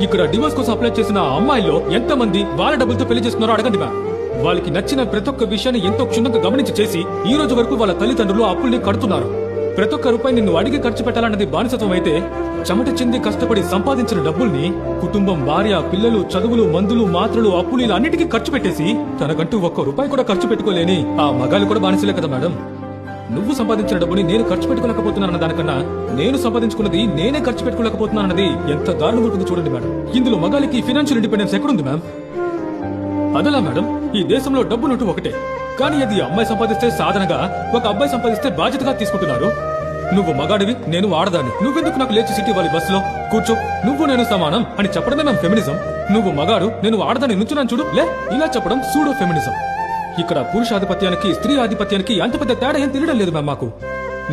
ఇక్కడ డివోర్స్ కోసం అప్లై చేసిన ఆ అమ్మాయిల్లో ఎంతమంది వాళ్ళ డబ్బులతో పెళ్లి చేసుకున్నారో అడగండి మ్యామ్. వాళ్ళకి నచ్చిన ప్రతి ఒక్క విషయాన్ని ఎంతో క్షుణ్ణంగా గమనించి చేసి ఈ రోజు వరకు వాళ్ళ తల్లిదండ్రులు అప్పుల్ని కడుతున్నారు. ప్రతి ఒక్క రూపాయి నిన్ను అడిగి ఖర్చు పెట్టాలన్నది బానిసత్వం అయితే, చెమట చెంది కష్టపడి సంపాదించిన డబ్బుల్ని కుటుంబం, భార్య, పిల్లలు, చదువులు, మందులు, మాత్రలు, అప్పులు ఇలా అన్నిటికీ ఖర్చు పెట్టేసి తనకంటూ ఒక్క రూపాయి కూడా ఖర్చు పెట్టుకోలేని ఆ మగాళ్ళు కూడా బానిసలే కదా మేడం. నువ్వు సంపాదించిన డబ్బుని నేను ఖర్చు పెట్టుకోలేకపోతున్నానన్న దానికన్నా నేను సంపాదించుకున్నది నేనే ఖర్చు పెట్టుకోలేకపోతున్నానన్నది ఎంత దారుణంగా ఉంటుందో చూడండి మేడం. ఇందులో మగాళ్ళకి ఫైనాన్షియల్ ఇండిపెండెన్స్ ఎక్కడుంది మ్యామ్? అదలా మేడం, ఈ దేశంలో డబ్బు నోటు ఒకటే, కానీ అది అమ్మాయి సంపాదిస్తే సాధనగా, ఒక అబ్బాయి సంపాదిస్తే బాధ్యతగా తీసుకుంటున్నారు. నువ్వు మగాడివి, నేను ఆడదాన్ని, నువ్వెందుకు నాకు లేచి సిటీ వాళ్ళ బస్సులో కూర్చో, నువ్వు నేను సమానం అని చెప్పడమే మ్యామ్ ఫెమినిజం. నువ్వు మగాడు, నేను ఆడదాన్ని నుంచున్నాను చూడు లే, ఇలా చెప్పడం సూడో ఫెమినిజం. ఇక్కడ పురుషాధిపత్యానికి స్త్రీ ఆధిపత్యానికి అంత పెద్ద తేడా ఏం తెలియడం లేదు మ్యామ్ మాకు.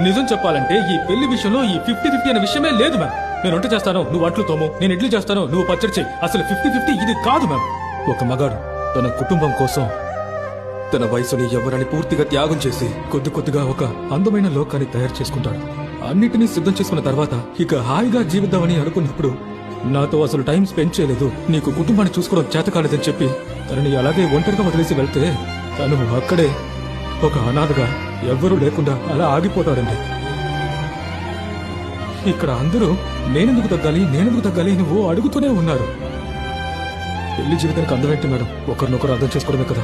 నిజం చెప్పాలంటే ఈ పెళ్లి విషయంలో ఈ 50-50 అనే విషయమే లేదు మ్యామ్. నేను వంట చేస్తాను, నువ్వు అట్లు తోము, నేను ఇడ్లీ చేస్తాను, నువ్వు పచ్చడి చెయ్యి. అసలు 50-50 ఇది కాదు మ్యామ్. ఒక మగాడు తన కుటుంబం కోసం తన వయసుని ఎవరని పూర్తిగా త్యాగం చేసి కొద్ది కొద్దిగా ఒక అందమైన లోకాన్ని తయారు చేసుకుంటాడు. అన్నిటినీ సిద్ధం చేసుకున్న తర్వాత ఇక హాయిగా జీవిద్దామని అనుకున్నప్పుడు నాతో అసలు టైం స్పెండ్ చేయలేదు, నీకు కుటుంబాన్ని చూసుకోవడం చేత కాలేదని చెప్పి తనని అలాగే ఒంటరిగా వదిలేసి వెళ్తే తను అక్కడే ఒక అనాథగా ఎవ్వరూ లేకుండా అలా ఆగిపోతాడండి. ఇక్కడ అందరూ నేనెందుకు తగ్గాలి నువ్వు అడుగుతూనే ఉన్నారు. పెళ్లి జీవితానికి అందమేంటి మేడం? ఒకరినొకరు అర్థం చేసుకోవడమే కదా.